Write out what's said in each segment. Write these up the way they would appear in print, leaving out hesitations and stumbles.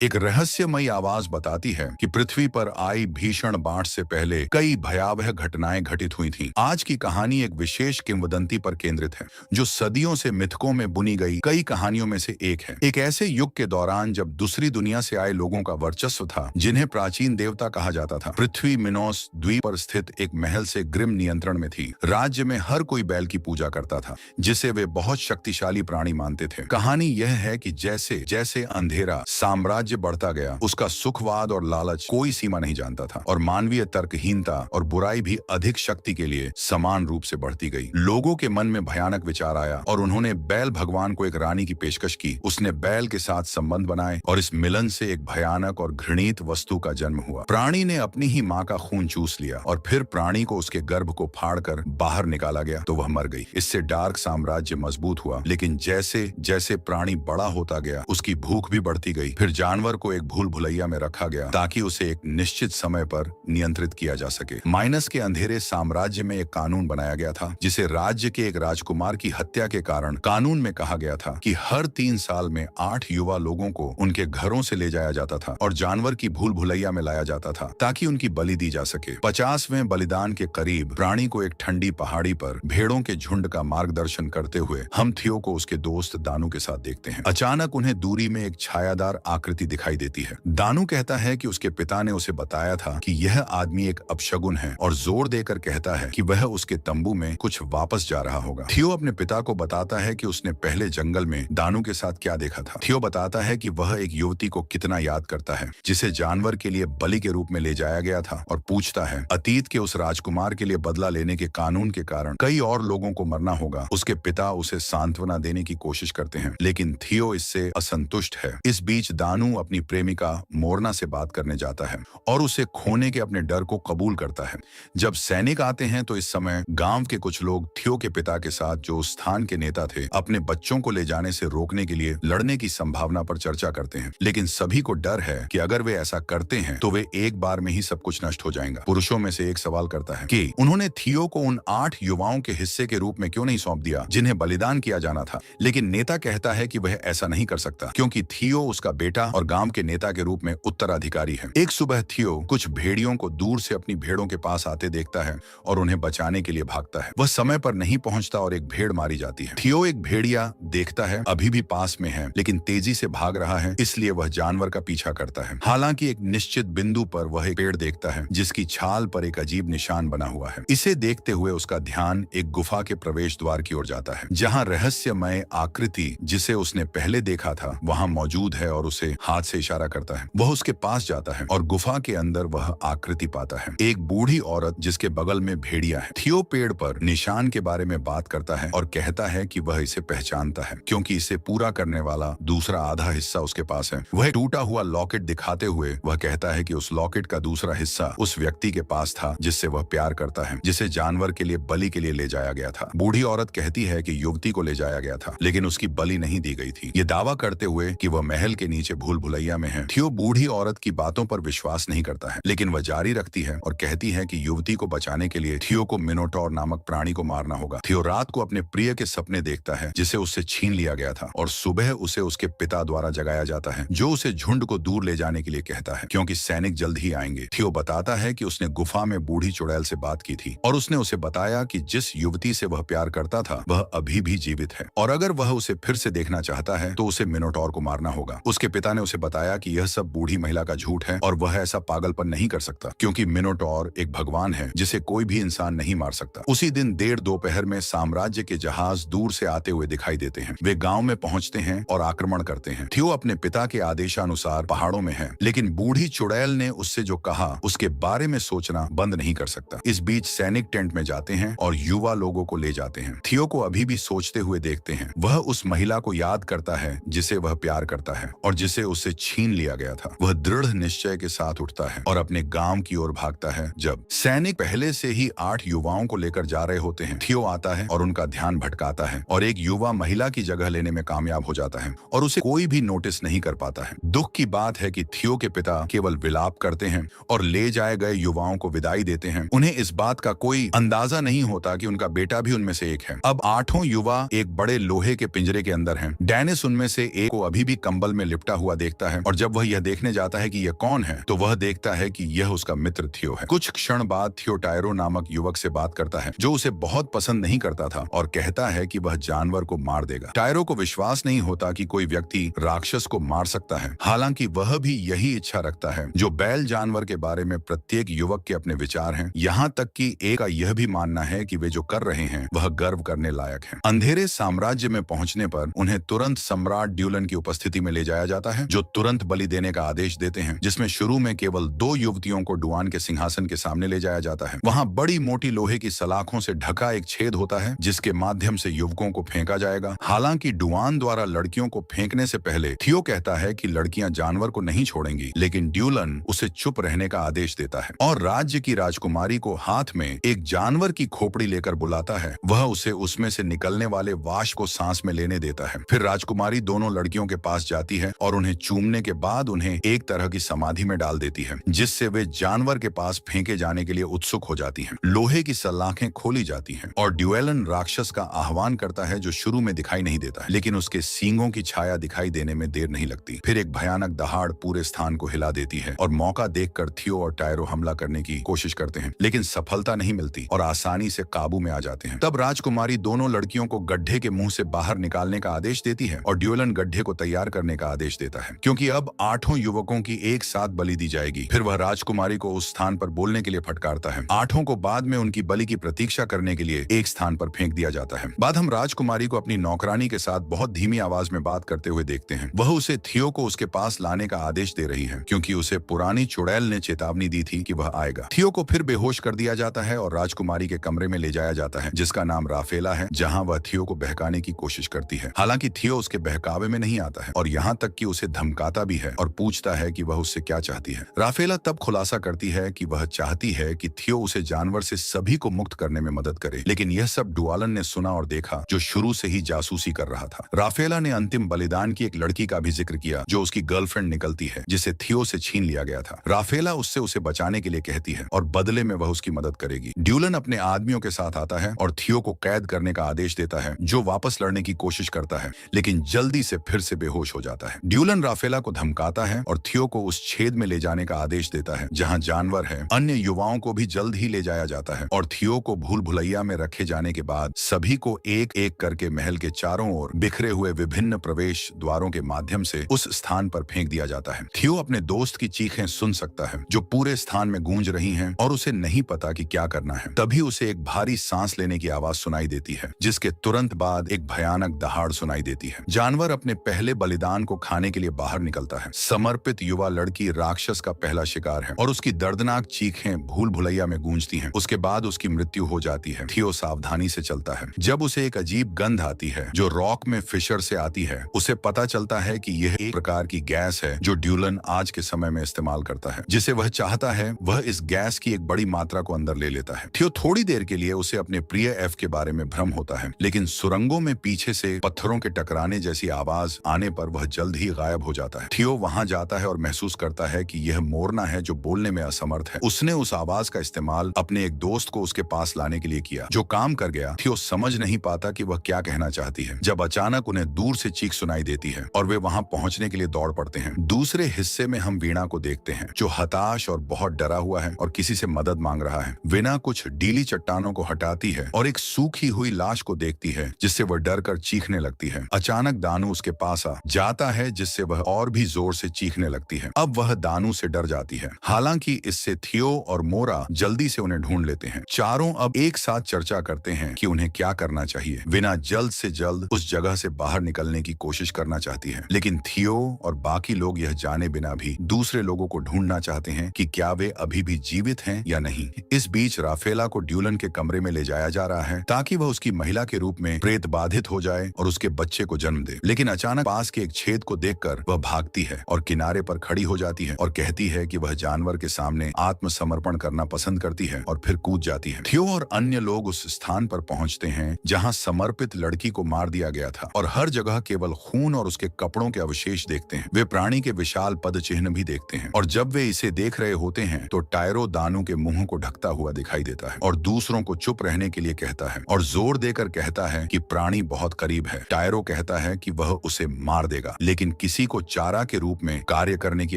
एक रहस्यमयी आवाज बताती है कि पृथ्वी पर आई भीषण बाढ़ से पहले कई भयावह घटनाएं घटित हुई थीं। आज की कहानी एक विशेष किंवदंती पर केंद्रित है, जो सदियों से मिथकों में बुनी गई कई कहानियों में से एक है। एक ऐसे युग के दौरान जब दूसरी दुनिया से आए लोगों का वर्चस्व था, जिन्हें प्राचीन देवता कहा जाता था। पृथ्वी मिनोस द्वीप पर स्थित एक महल से ग्रिम नियंत्रण में थी। राज्य में हर कोई बैल की पूजा करता था, जिसे वे बहुत शक्तिशाली प्राणी मानते थे। कहानी यह है कि जैसे जैसे अंधेरा साम्राज्य बढ़ता गया, उसका सुखवाद और लालच कोई सीमा नहीं जानता था, और मानवीय तर्कहीनता और बुराई भी अधिक शक्ति के लिए समान रूप से बढ़ती गई। लोगों के मन में भयानक विचार आया और उन्होंने बैल भगवान को एक रानी की पेशकश की। उसने बैल के साथ संबंध बनाए और इस मिलन से एक भयानक और घृणित वस्तु का जन्म हुआ। प्राणी ने अपनी ही माँ का खून चूस लिया और फिर प्राणी को उसके गर्भ को फाड़कर बाहर निकाला गया तो वह मर गई। इससे डार्क साम्राज्य मजबूत हुआ, लेकिन जैसे जैसे प्राणी बड़ा होता गया, उसकी भूख भी बढ़ती गई। फिर जानवर को एक भूल भुलैया में रखा गया ताकि उसे एक निश्चित समय पर नियंत्रित किया जा सके। माइनस के अंधेरे साम्राज्य में एक कानून बनाया गया था, जिसे राज्य के एक राजकुमार की हत्या के कारण कानून में कहा गया था कि हर 3 साल में 8 युवा लोगों को उनके घरों से ले जाया जाता था और जानवर की भूल भुलैया में लाया जाता था ताकि उनकी बलि दी जा सके। 50वें बलिदान के करीब प्राणी को एक ठंडी पहाड़ी पर भेड़ों के झुंड का मार्गदर्शन करते हुए हम थियो को उसके दोस्त दानू के साथ देखते हैं। अचानक उन्हें दूरी में एक छायादार आकृति दिखाई देती है। दानू कहता है कि उसके पिता ने उसे बताया था कि यह आदमी एक अपशगुन है और जोर देकर कहता है कि वह उसके तंबू में कुछ वापस जा रहा होगा। थियो अपने पिता को बताता है कि उसने पहले जंगल में दानू के साथ क्या देखा था। थियो बताता है कि वह एक युवती को कितना याद करता है, जिसे जानवर के लिए बलि के रूप में ले जाया गया था, और पूछता है अतीत के उस राजकुमार के लिए बदला लेने के कानून के कारण कई और लोगों को मरना होगा। उसके पिता उसे सांत्वना देने की कोशिश करते हैं, लेकिन थियो इससे असंतुष्ट है। इस बीच दानू अपनी प्रेमिका मोरना से बात करने जाता है और उसे खोने के अपने डर को कबूल करता है। जब सैनिक आते हैं तो इस समय गांव के कुछ लोग थियो के पिता के साथ, जो उस स्थान के नेता थे, अपने बच्चों को ले जाने से रोकने के लिए लड़ने की संभावना पर चर्चा करते हैं। लेकिन सभी को डर है कि अगर वे ऐसा करते हैं तो वे एक बार में ही सब कुछ नष्ट हो जाएगा। पुरुषों में से एक सवाल करता है कि उन्होंने थियो को उन 8 युवाओं के हिस्से के रूप में क्यों नहीं सौंप दिया जिन्हें बलिदान किया जाना था। लेकिन नेता कहता है कि वह ऐसा नहीं कर सकता, क्योंकि थियो उसका बेटा और गांव के नेता के रूप में उत्तराधिकारी है। एक सुबह थियो कुछ भेड़ियों को दूर से अपनी भेड़ों के पास आते देखता है और उन्हें बचाने के लिए भागता है। वह समय पर नहीं पहुंचता और एक भेड़ मारी जाती है। थियो एक भेड़िया देखता है, अभी भी पास में है लेकिन तेजी से भाग रहा है, इसलिए वह जानवर का पीछा करता है। हालांकि एक निश्चित बिंदु पर वह एक पेड़ देखता है जिसकी छाल पर एक अजीब निशान बना हुआ है। इसे देखते हुए उसका ध्यान एक गुफा के प्रवेश द्वार की ओर जाता है, जहाँ रहस्यमय आकृति जिसे उसने पहले देखा था वहाँ मौजूद है, और उसे हाथ से इशारा करता है। वह उसके पास जाता है और गुफा के अंदर वह आकृति पाता है, एक बूढ़ी औरत जिसके बगल में भेड़िया है। थियो पेड़ पर निशान के बारे में बात करता है और कहता है कि वह इसे पहचानता है, क्योंकि इसे पूरा करने वाला दूसरा आधा हिस्सा उसके पास है। वह टूटा हुआ लॉकेट दिखाते हुए वह कहता है कि उस लॉकेट का दूसरा हिस्सा उस व्यक्ति के पास था जिससे वह प्यार करता है, जिसे जानवर के लिए बलि के लिए ले जाया गया था। बूढ़ी औरत कहती है कि युवती को ले जाया गया था, लेकिन उसकी बलि नहीं दी गई थी, ये दावा करते हुए कि वह महल के नीचे भूल भुलैया में है। थियो बूढ़ी औरत की बातों पर विश्वास नहीं करता है, लेकिन वह जारी रखती है और कहती है कि युवती को बचाने के लिए थियो को मिनोटॉर नामक प्राणी को मारना होगा। थियो रात को अपने प्रिय के सपने देखता है जिसे उससे छीन लिया गया था, और सुबह उसे उसके पिता द्वारा जगाया जाता है, जो उसे झुंड को दूर ले जाने के लिए कहता है, क्योंकि सैनिक जल्द ही आएंगे। थियो बताता है कि उसने गुफा में बूढ़ी चुड़ैल से बात की थी और उसने उसे बताया कि जिस युवती से वह प्यार करता था वह अभी भी जीवित है, और अगर वह उसे फिर से देखना चाहता है तो उसे मिनोटॉर को मारना होगा। उसके पिता ने उसे बताया कि यह सब बूढ़ी महिला का झूठ है और वह ऐसा पागलपन नहीं कर सकता, क्योंकि मिनोटॉर एक भगवान है जिसे कोई भी इंसान नहीं मार सकता। उसी दिन देर दोपहर में साम्राज्य के जहाज दूर से आते हुए दिखाई देते हैं। वे गांव में पहुंचते हैं और आक्रमण करते हैं। थियो अपने पिता के आदेशानुसार पहाड़ों में है, लेकिन बूढ़ी चुड़ैल ने उससे जो कहा उसके बारे में सोचना बंद नहीं कर सकता। इस बीच सैनिक टेंट में जाते हैं और युवा लोगों को ले जाते हैं। थियो को अभी भी सोचते हुए देखते हैं। वह उस महिला को याद करता है जिसे वह प्यार करता है और जिसे उससे छीन लिया गया था। वह दृढ़ निश्चय के साथ उठता है और अपने गांव की ओर भागता है। जब सैनिक पहले से ही 8 युवाओं को लेकर जा रहे होते हैं, थियो आता है और उनका ध्यान भटकाता है और एक युवा महिला की जगह लेने में कामयाब हो जाता है और उसे कोई भी नोटिस नहीं कर पाता है। दुख की बात है कि थियो के पिता केवल विलाप करते हैं और ले जाए गए युवाओं को विदाई देते हैं। उन्हें इस बात का कोई अंदाजा नहीं होता कि उनका बेटा भी उनमें से एक है। अब 8 युवा एक बड़े लोहे के पिंजरे के अंदर हैं। डेनिस उनमें से एक को अभी भी कंबल में लिपटा हुआ देखता है और जब वह यह देखने जाता है कि यह कौन है तो वह देखता है कि यह उसका मित्र थियो है। कुछ क्षण बाद थियो टायरो नामक युवक से बात करता है जो उसे बहुत पसंद नहीं करता था और कहता है कि वह जानवर को मार देगा। टायरो को विश्वास नहीं होता कि कोई व्यक्ति राक्षस को मार सकता है, हालांकि वह भी यही इच्छा रखता है जो बैल जानवर के बारे में प्रत्येक युवक के अपने विचार हैं। यहाँ तक कि एक का यह भी मानना है कि वे जो कर रहे हैं वह गर्व करने लायक है। अंधेरे साम्राज्य में पहुंचने पर उन्हें तुरंत सम्राट ड्यूलन की उपस्थिति में ले जाया जाता है जो तुरंत बलि देने का आदेश देते हैं, जिसमें शुरू में केवल 2 युवतियों को डुआन के सिंहासन के सामने ले जाया जाता है। वहां बड़ी मोटी लोहे की सलाखों से ढका एक छेद होता है जिसके माध्यम से युवकों को फेंका जाएगा। हालांकि डुआन द्वारा लड़कियों को फेंकने से पहले थियो कहता है कि लड़कियां जानवर को नहीं छोड़ेंगी, लेकिन ड्यूलन उसे चुप रहने का आदेश देता है और राज्य की राजकुमारी को हाथ में एक जानवर की खोपड़ी लेकर बुलाता है। वह उसे उसमें से निकलने वाले वाष्प को सांस में लेने देता है। फिर राजकुमारी दोनों लड़कियों के पास जाती है और उन्हें चूमने के बाद उन्हें एक तरह की समाधि में डाल देती है, जिससे वे जानवर के पास फेंके जाने के लिए उत्सुक हो जाती हैं। लोहे की सलाखें खोली जाती हैं और ड्यूलन राक्षस का आह्वान करता है जो शुरू में दिखाई नहीं देता है, लेकिन उसके सींगों की छाया दिखाई देने में देर नहीं लगती। फिर एक भयानक दहाड़ पूरे स्थान को हिला देती है और मौका देखकर थियो और टायरो हमला करने की कोशिश करते हैं, लेकिन सफलता नहीं मिलती और आसानी से काबू में आ जाते हैं। तब राजकुमारी दोनों लड़कियों को गड्ढे के मुंह से बाहर निकालने का आदेश देती है और ड्यूलन गड्ढे को तैयार करने का आदेश देता है, क्योंकि अब 8 युवकों की एक साथ बलि दी जाएगी। फिर वह राजकुमारी को उस स्थान पर बोलने के लिए फटकारता है। 8 को बाद में उनकी बलि की प्रतीक्षा करने के लिए एक स्थान पर फेंक दिया जाता है। बाद हम राजकुमारी को अपनी नौकरानी के साथ बहुत धीमी आवाज में बात करते हुए देखते हैं। वह उसे थियो को उसके पास लाने का आदेश दे रही है, क्योंकि उसे पुरानी चुड़ैल ने चेतावनी दी थी कि वह आएगा। थियो को फिर बेहोश कर दिया जाता है और राजकुमारी के कमरे में ले जाया जाता है जिसका नाम राफेला है, जहाँ वह थियो को बहकाने की कोशिश करती है। हालांकि थियो उसके बहकावे में नहीं आता है और यहाँ तक कि उसे धमकाता भी है और पूछता है कि वह उससे क्या चाहती है। राफेला तब खुलासा करती है कि वह चाहती है कि थियो उसे जानवर से सभी को मुक्त करने में मदद करे, लेकिन यह सब डुआलन ने सुना और देखा जो शुरू से ही जासूसी कर रहा था। राफेला ने अंतिम बलिदान की एक लड़की का भी जिक्र किया जो उसकी गर्लफ्रेंड निकलती है, जिसे थियो से छीन लिया गया था। राफेला उससे उसे बचाने के लिए कहती है और बदले में वह उसकी मदद करेगी। ड्यूलन अपने आदमियों के साथ आता है और थियो को कैद करने का आदेश देता है, जो वापस लड़ने की कोशिश करता है लेकिन जल्दी से फिर से बेहोश हो जाता है। ड्यूलन राफेला को धमकाता है और थियो को उस छेद में ले जाने का आदेश देता है जहां जानवर है। अन्य युवाओं को भी जल्द ही ले जाया जाता है और थियो को भूल भुलैया में रखे जाने के बाद सभी को एक एक करके महल के चारों ओर बिखरे हुए विभिन्न प्रवेश द्वारों के माध्यम से उस स्थान पर फेंक दिया जाता है। थियो अपने दोस्त की चीखें सुन सकता है जो पूरे स्थान में गूंज रही हैं और उसे नहीं पता कि क्या करना है। तभी उसे एक भारी सांस लेने की आवाज सुनाई देती है, जिसके तुरंत बाद एक भयानक दहाड़ सुनाई देती है। जानवर अपने पहले बलिदान को खाने के लिए बाहर निकलता है। समर्पित युवा लड़की राक्षस का पहला शिकार है और उसकी दर्दनाक चीखें भूल भुलैया में गूंजती हैं। उसके बाद उसकी मृत्यु हो जाती है। थियो सावधानी से चलता है। जब उसे एक अजीब गंध आती है जो रॉक में फिशर से आती है, उसे पता चलता है कि यह एक प्रकार की गैस है जो ड्यूलन आज के समय में इस्तेमाल करता है। जिसे वह चाहता है वह इस गैस की एक बड़ी मात्रा को अंदर ले लेता है। थियो थोड़ी देर के लिए उसे अपने प्रिय एफ के बारे में भ्रम होता है, लेकिन सुरंगों में पीछे से पत्थरों के टकराने जैसी आवाज आने पर वह जल्द ही गायब हो जाता है। थियो वहां जाता है और महसूस करता है कि यह मोरना है जो बोलने में असमर्थ है। उसने उस आवाज का इस्तेमाल अपने एक दोस्त को उसके पास लाने के लिए किया जो काम कर गया। थियो समझ नहीं पाता कि वह क्या कहना चाहती है जब अचानक उन्हें दूर से चीख सुनाई देती है और वे वहां पहुंचने के लिए दौड़ पड़ते हैं। दूसरे हिस्से में हम वीणा को देखते हैं जो हताश और बहुत डरा हुआ है और किसी से मदद मांग रहा है। वीणा कुछ डीली चट्टानों को हटाती है और एक सूखी हुई लाश को देखती है जिससे वह डर कर चीखने लगती है। अचानक दानू उसके पास आ जाता है जिससे वह और भी जोर से चीखने लगती है। अब वह दानू से डर जाती है। हालांकि इससे थियो और मोरा जल्दी से उन्हें ढूंढ लेते हैं। चारों अब एक साथ चर्चा करते हैं कि उन्हें क्या करना चाहिए। वीणा जल्द से जल्द उस जगह से बाहर निकलने की कोशिश करना चाहती है, लेकिन थियो और बाकी लोग यह जाने बिना भी दूसरे लोगों को ढूंढना चाहते हैं कि क्या वे अभी भी जीवित हैं या नहीं। इस बीच राफेला को ड्यूलन के कमरे में ले जाया जा रहा है ताकि वह उसकी महिला के रूप में प्रेत बाधित हो जाए और उसके बच्चे को जन्म दे, लेकिन अचानक पास के एक छेद को देखकर वह भागती है और किनारे पर खड़ी हो जाती है और कहती है कि वह जानवर के सामने आत्मसमर्पण करना पसंद करती है और फिर कूद जाती है। थियो और अन्य लोग उस स्थान पर पहुंचते हैं जहां समर्पित लड़की को मार दिया गया था और हर जगह केवल खून और उसके कपड़ों के अवशेष देखते हैं। वे प्राणी के विशाल पद चिन्ह भी देखते हैं और जब वे इसे देख रहे होते हैं तो टायरो दानू के मुंह को ढकता हुआ दिखाई देता है और दूसरों को चुप रहने के लिए कहता है और जोर देकर कहता है कि प्राणी बहुत करीब है। टायरो कहता है कि वह उसे मार देगा, लेकिन किसी को को चारा के रूप में कार्य करने की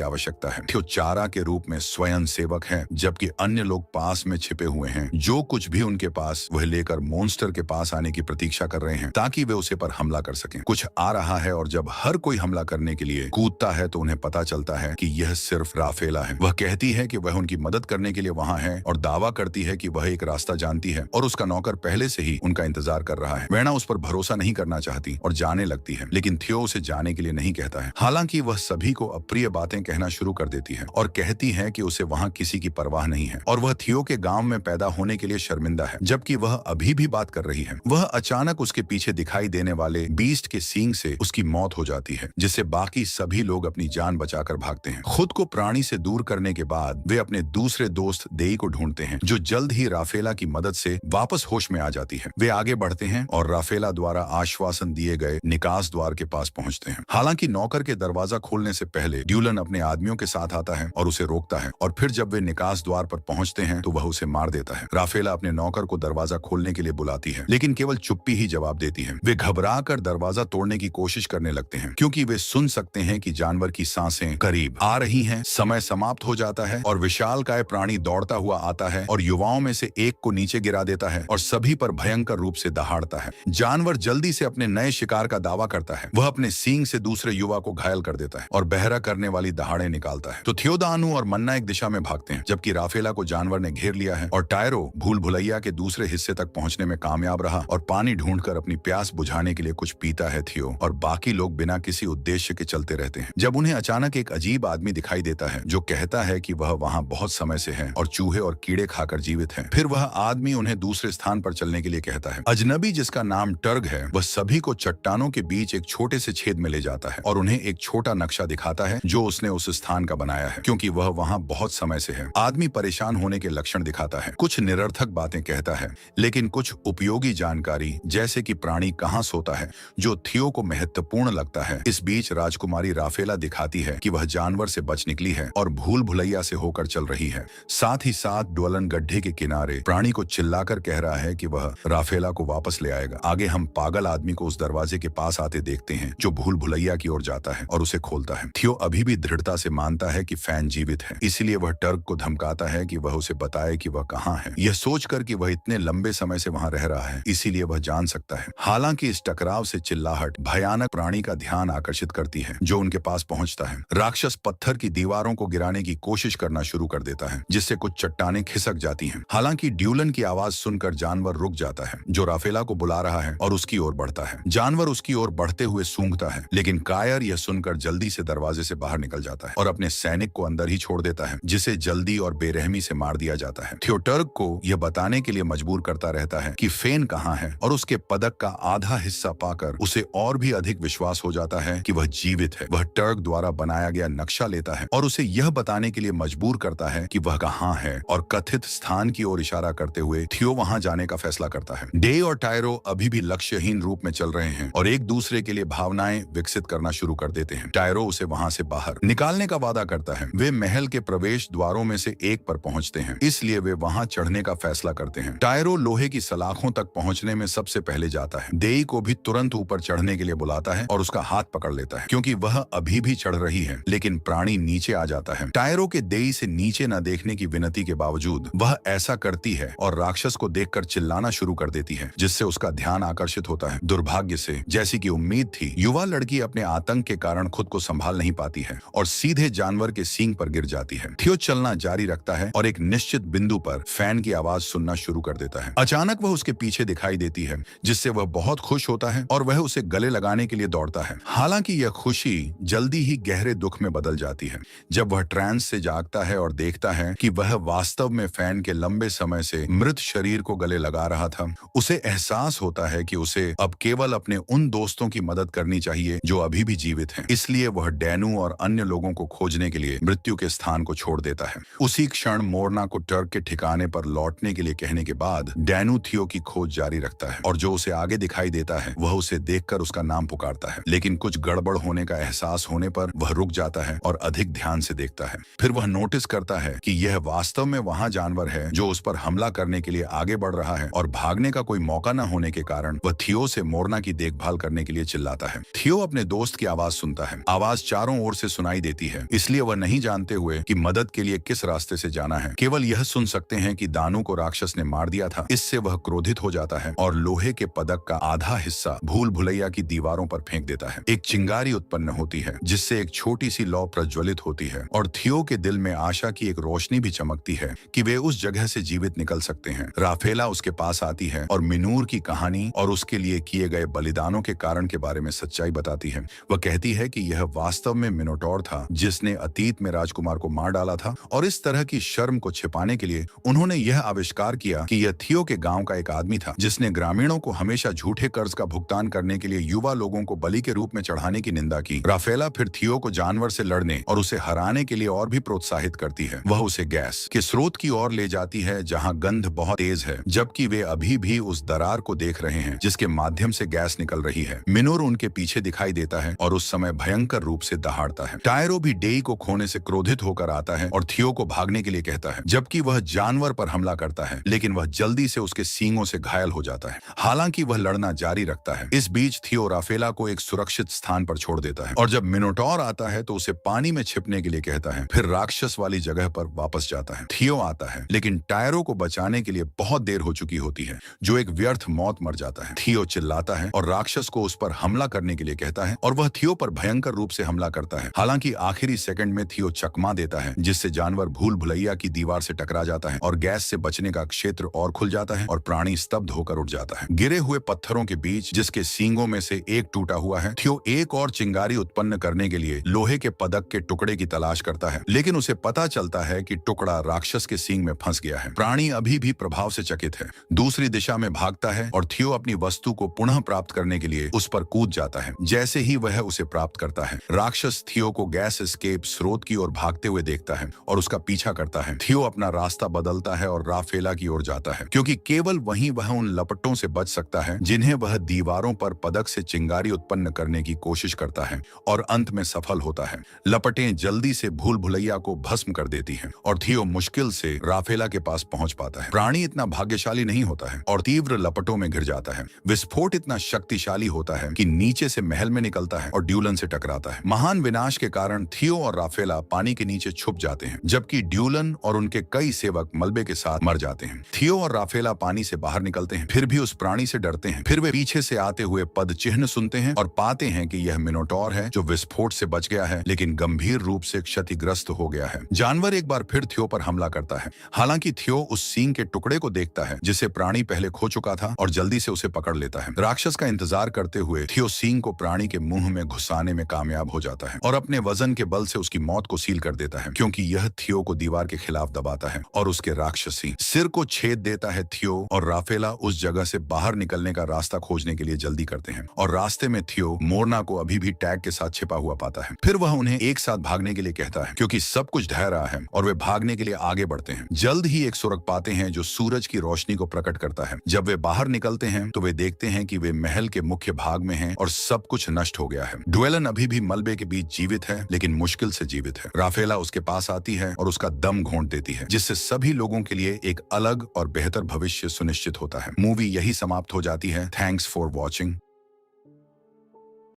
आवश्यकता है। थियो चारा के रूप में स्वयं सेवक है, जबकि अन्य लोग पास में छिपे हुए हैं। जो कुछ भी उनके पास वह लेकर मॉन्स्टर के पास आने की प्रतीक्षा कर रहे हैं ताकि वे उसे पर हमला कर सकें। कुछ आ रहा है और जब हर कोई हमला करने के लिए कूदता है तो उन्हें पता चलता है कि यह सिर्फ राफेला है। वह कहती है कि वह उनकी मदद करने के लिए वहां है और दावा करती है कि वह एक रास्ता जानती है और उसका नौकर पहले से ही उनका इंतजार कर रहा है। वेना उस पर भरोसा नहीं करना चाहती और जाने लगती है, लेकिन थियो उसे जाने के लिए नहीं कहता है। हालांकि वह सभी को अप्रिय बातें कहना शुरू कर देती है और कहती है कि उसे वहां किसी की परवाह नहीं है और वह थियो के गांव में पैदा होने के लिए शर्मिंदा है, जबकि वह अभी भी बात कर रही है। वह अचानक उसके पीछे दिखाई देने वाले बीस्ट के सींग से उसकी मौत हो जाती है, जिससे बाकी सभी लोग अपनी जान बचाकर भागते हैं। खुद को प्राणी से दूर करने के बाद वे अपने दूसरे दोस्त देई को ढूंढते हैं, जो जल्द ही राफेला की मदद से वापस होश में आ जाती है। वे आगे बढ़ते हैं और राफेला द्वारा आश्वासन दिए गए निकास द्वार के पास पहुंचते हैं। हालांकि नौकर के दरवाजा खोलने से पहले ड्यूलन अपने आदमियों के साथ आता है और उसे रोकता है, और फिर जब वे निकास द्वार पर पहुंचते हैं तो वह उसे मार देता है। राफेला अपने नौकर को दरवाजा खोलने के लिए बुलाती है, लेकिन केवल चुप्पी ही जवाब देती है। वे घबराकर दरवाजा तोड़ने की कोशिश करने लगते हैं, क्योंकि वे सुन सकते हैं कि जानवर की सांसें करीब आ रही हैं। समय समाप्त हो जाता है और विशालकाय प्राणी दौड़ता हुआ आता है और युवाओं में से एक को नीचे गिरा देता है और सभी पर भयंकर रूप से दहाड़ता है। जानवर जल्दी से अपने नए शिकार का दावा करता है। वह अपने सींग से दूसरे युवा को घायल कर देता है और बहरा करने वाली दहाड़े निकालता है। तो थियोदानु और मन्ना एक दिशा में भागते हैं, जबकि राफेला को जानवर ने घेर लिया है और टायरो भूल भुलैया के दूसरे हिस्से तक पहुंचने में कामयाब रहा और पानी ढूंढकर अपनी प्यास बुझाने के लिए कुछ पीता है। थियो और बाकी लोग बिना किसी उद्देश्य के चलते रहते हैं, जब उन्हें अचानक एक अजीब आदमी दिखाई देता है जो कहता है कि वह वहां बहुत समय से है और चूहे और कीड़े खाकर जीवित है। फिर वह आदमी उन्हें दूसरे स्थान पर चलने के लिए कहता है। अजनबी, जिसका नाम टर्ग है, वह सभी को चट्टानों के बीच एक छोटे से छेद में ले जाता है और उन्हें एक छोटा नक्शा दिखाता है जो उसने उस स्थान का बनाया है, क्योंकि वह वहां बहुत समय से है। आदमी परेशान होने के लक्षण दिखाता है, कुछ निरर्थक बातें कहता है, लेकिन कुछ उपयोगी जानकारी जैसे कि प्राणी कहाँ सोता है, जो थियो को महत्वपूर्ण लगता है। इस बीच राजकुमारी राफेला दिखाती है कि वह जानवर से बच निकली है और भूल भुलैया से होकर चल रही है। साथ ही साथ ड्वेलन गड्ढे के किनारे प्राणी को चिल्लाकर कह रहा है कि वह राफेला को वापस ले आएगा। आगे हम पागल आदमी को उस दरवाजे के पास आते देखते हैं जो भूल भुलैया की ओर जाता है और उसे खोलता है। थियो अभी भी दृढ़ता से मानता है कि फैन जीवित है, इसीलिए वह टर्क को धमकाता है कि वह उसे बताए कि वह कहाँ है। यह सोचकर कि वह इतने लंबे समय से वहां रह रहा है, इसीलिए वह जान सकता है। हालांकि इस टकराव से चिल्लाहट भयानक प्राणी का ध्यान आकर्षित करती है, जो उनके पास पहुंचता है। राक्षस पत्थर की दीवारों को गिराने की कोशिश करना शुरू कर देता है, जिससे कुछ चट्टानें खिसक जाती हैं। हालांकि ड्यूलन की आवाज सुनकर जानवर रुक जाता है, जो राफेला को बुला रहा है, और उसकी ओर बढ़ता है। जानवर उसकी ओर बढ़ते हुए सूंघता है, लेकिन कायर यह सुनकर जल्दी से दरवाजे से बाहर निकल जाता है और अपने सैनिक को अंदर ही छोड़ देता है, जिसे जल्दी और बेरहमी से मार दिया जाता है। थियो टर्क को यह बताने के लिए मजबूर करता रहता है कि फेन कहाँ है, और उसके पदक का आधा हिस्सा पाकर उसे और भी अधिक विश्वास हो जाता है कि वह जीवित है। वह टर्क द्वारा बनाया गया नक्शा लेता है और उसे यह बताने के लिए मजबूर करता है कि वह कहाँ है, और कथित स्थान की ओर इशारा करते हुए थियो वहां जाने का फैसला करता है। डे और टायरो अभी भी लक्ष्यहीन रूप में चल रहे हैं और एक दूसरे के लिए भावनाएं विकसित करना शुरू कर देते हैं। टायरो उसे वहां से बाहर निकालने का वादा करता है। वे महल के प्रवेश द्वारों में से एक पर पहुंचते हैं, इसलिए वे वहां चढ़ने का फैसला करते हैं। टायरो लोहे की सलाखों तक पहुंचने में सबसे पहले जाता है। देई को भी तुरंत ऊपर चढ़ने के लिए बुलाता है और उसका हाथ पकड़ लेता है, क्योंकि वह अभी भी चढ़ रही है, लेकिन प्राणी नीचे आ जाता है। टायरो के देई से नीचे न देखने की विनती के बावजूद वह ऐसा करती है और राक्षस को देखकर चिल्लाना शुरू कर देती है, जिससे उसका ध्यान आकर्षित होता है। दुर्भाग्य से, जैसी की उम्मीद थी, युवा लड़की अपने आतंक के कारण खुद को संभाल नहीं पाती है और सीधे जानवर के सींग पर गिर जाती है। थियो चलना जारी रखता है और एक निश्चित बिंदु पर फैन की आवाज सुनना शुरू कर देता है। अचानक वह उसके पीछे दिखाई देती है, जिससे वह बहुत खुश होता है और वह उसे गले लगाने के लिए दौड़ता है। हालांकि यह खुशी जल्दी ही गहरे दुख में बदल जाती है, जब वह ट्रांस से जागता है और देखता है कि वह वास्तव में फैन के लंबे समय से मृत शरीर को गले लगा रहा था। उसे एहसास होता है कि उसे अब केवल अपने उन दोस्तों की मदद करनी चाहिए जो अभी भी जीवित हैं। इसलिए वह डैनू और अन्य लोगों को खोजने के लिए मृत्यु के स्थान को छोड़ देता है। उसी क्षण मोरना को टर्क के ठिकाने पर लौटने के लिए कहने के बाद डैनू थियो की खोज जारी रखता है, और जो उसे आगे दिखाई देता है वह उसे देखकर उसका नाम पुकारता है। लेकिन कुछ गड़बड़ होने का एहसास होने पर वह रुक जाता है और अधिक ध्यान से देखता है। फिर वह नोटिस करता है कि यह वास्तव में वहां जानवर है जो उस पर हमला करने के लिए आगे बढ़ रहा है, और भागने का कोई मौका न होने के कारण वह थियो से मोरना की देखभाल करने के लिए चिल्लाता है। थियो अपने दोस्त की आवाज सुनता सुनता है। आवाज चारों ओर से सुनाई देती है, इसलिए वह नहीं जानते हुए कि मदद के लिए किस रास्ते से जाना है, केवल यह सुन सकते हैं कि दानू को राक्षस ने मार दिया था। इससे वह क्रोधित हो जाता है और लोहे के पदक का आधा हिस्सा भूल भुलैया की दीवारों पर फेंक देता है। एक चिंगारी उत्पन्न होती है जिससे एक छोटी सी लौ प्रज्वलित होती है और थियो के दिल में आशा की एक रोशनी भी चमकती है कि वे उस जगह से जीवित निकल सकते हैं। राफेला उसके पास आती है और मिनूर की कहानी और उसके लिए किए गए बलिदानों के कारण के बारे में सच्चाई बताती है। वह कहती है कि यह वास्तव में मिनोटॉर था जिसने अतीत में राजकुमार को मार डाला था और इस तरह की शर्म को छिपाने के लिए उन्होंने यह आविष्कार किया कि यह थियो के गांव का एक आदमी था जिसने ग्रामीणों को हमेशा झूठे कर्ज का भुगतान करने के लिए युवा लोगों को बलि के रूप में चढ़ाने की निंदा की। राफेला फिर थियो को जानवर से लड़ने और उसे हराने के लिए और भी प्रोत्साहित करती है। वह उसे गैस के स्रोत की ओर ले जाती है जहां गंध बहुत तेज है, जबकि वे अभी भी उस दरार को देख रहे हैं जिसके माध्यम से गैस निकल रही है। मिनोर उनके पीछे दिखाई देता है और उस समय भयंकर रूप से दहाड़ता है। टायरो भी डेई को खोने से क्रोधित होकर आता है और थियो को भागने के लिए कहता है, जबकि वह जानवर पर हमला करता है, लेकिन वह जल्दी से उसके सींगों से घायल हो जाता है। हालांकि वह लड़ना जारी रखता है। इस बीच थियो राफेला को एक सुरक्षित स्थान पर छोड़ देता है और जब मिनोटॉर आता है तो उसे पानी में छिपने के लिए कहता है, फिर राक्षस वाली जगह पर वापस जाता है। थियो आता है लेकिन टायरो को बचाने के लिए बहुत देर हो चुकी होती है, जो एक व्यर्थ मौत मर जाता है। थियो चिल्लाता है और राक्षस को उस पर हमला करने के लिए कहता है और वह थियो पर भयंकर रूप से हमला करता है। हालांकि आखिरी सेकंड में थियो चकमा देता है जिससे जानवर भूल भुलैया की दीवार से टकरा जाता है और गैस से बचने का क्षेत्र और खुल जाता है और प्राणी स्तब्ध होकर उठ जाता है। गिरे हुए पत्थरों के बीच जिसके सींगों में से एक टूटा हुआ है, थियो एक और चिंगारी उत्पन्न करने के लिए लोहे के पदक के टुकड़े की तलाश करता है, लेकिन उसे पता चलता है कि टुकड़ा राक्षस के सींग में फंस गया है। प्राणी अभी भी प्रभाव से चकित है, दूसरी दिशा में भागता है और थियो अपनी वस्तु को पुनः प्राप्त करने के लिए उस पर कूद जाता है। जैसे ही वह उसे प्राप्त करता है, राक्षस थियो को गैस एस्केप स्रोत की ओर भागते हुए देखता है और उसका पीछा करता है। थियो अपना रास्ता बदलता है और राफेला की ओर जाता है, क्योंकि केवल वहीं वह उन लपटों से बच सकता है जिन्हें वह दीवारों पर पदक से चिंगारी उत्पन्न करने की कोशिश करता है और अंत में सफल होता है। लपटें जल्दी से भूल भुलैया को भस्म कर देती हैं और थियो मुश्किल से राफेला के पास पहुंच पाता है। प्राणी इतना भाग्यशाली नहीं होता है और तीव्र लपटों में घिर जाता है। विस्फोट इतना शक्तिशाली होता है कि नीचे से महल में निकलता है और ड्यूलन से टकराता है। महान विनाश के कारण थियो और राफेला पानी के नीचे छुप जाते हैं, जबकि ड्यूलन और उनके कई सेवक मलबे के साथ मर जाते हैं। थियो और राफेला पानी से बाहर निकलते हैं, फिर भी उस प्राणी से डरते हैं। फिर वे पीछे से आते हुए पद चिन्ह सुनते हैं और पाते हैं कि यह मिनोटॉर है जो विस्फोट से बच गया है लेकिन गंभीर रूप से क्षतिग्रस्त हो गया है। जानवर एक बार फिर थियो पर हमला करता है। हालांकि थियो उस सींग के टुकड़े को देखता है जिसे प्राणी पहले खो चुका था और जल्दी से उसे पकड़ लेता है। राक्षस का इंतजार करते हुए थियो सींग को प्राणी के मुंह में घुसाने में कामयाब हो जाता है और अपने वजन के बल से उसकी मौत को सील कर देता है, क्योंकि यह थियो को दीवार के खिलाफ दबाता है और उसके राक्षसी सिर को छेद देता है। थियो और राफेला उस जगह से बाहर निकलने का रास्ता खोजने के लिए जल्दी करते हैं और रास्ते में थियो मोरना को अभी भी टैग के साथ छिपा हुआ पाता है। फिर वह उन्हें एक साथ भागने के लिए कहता है, क्योंकि सब कुछ ढह रहा है और वे भागने के लिए आगे बढ़ते हैं। जल्द ही एक सुरंग पाते हैं जो सूरज की रोशनी को प्रकट करता है। जब वे बाहर निकलते हैं तो वे देखते हैं कि वे महल के मुख्य भाग में हैं और सब कुछ नष्ट हो गया है। ड्वेलन अभी भी मलबे के बीच जीवित है, लेकिन मुश्किल से जीवित है। राफेला उसके पास आती है और उसका दम घोंट देती है, जिससे सभी लोगों के लिए एक अलग और बेहतर भविष्य सुनिश्चित होता है। मूवी यही समाप्त हो जाती है। Thanks for watching.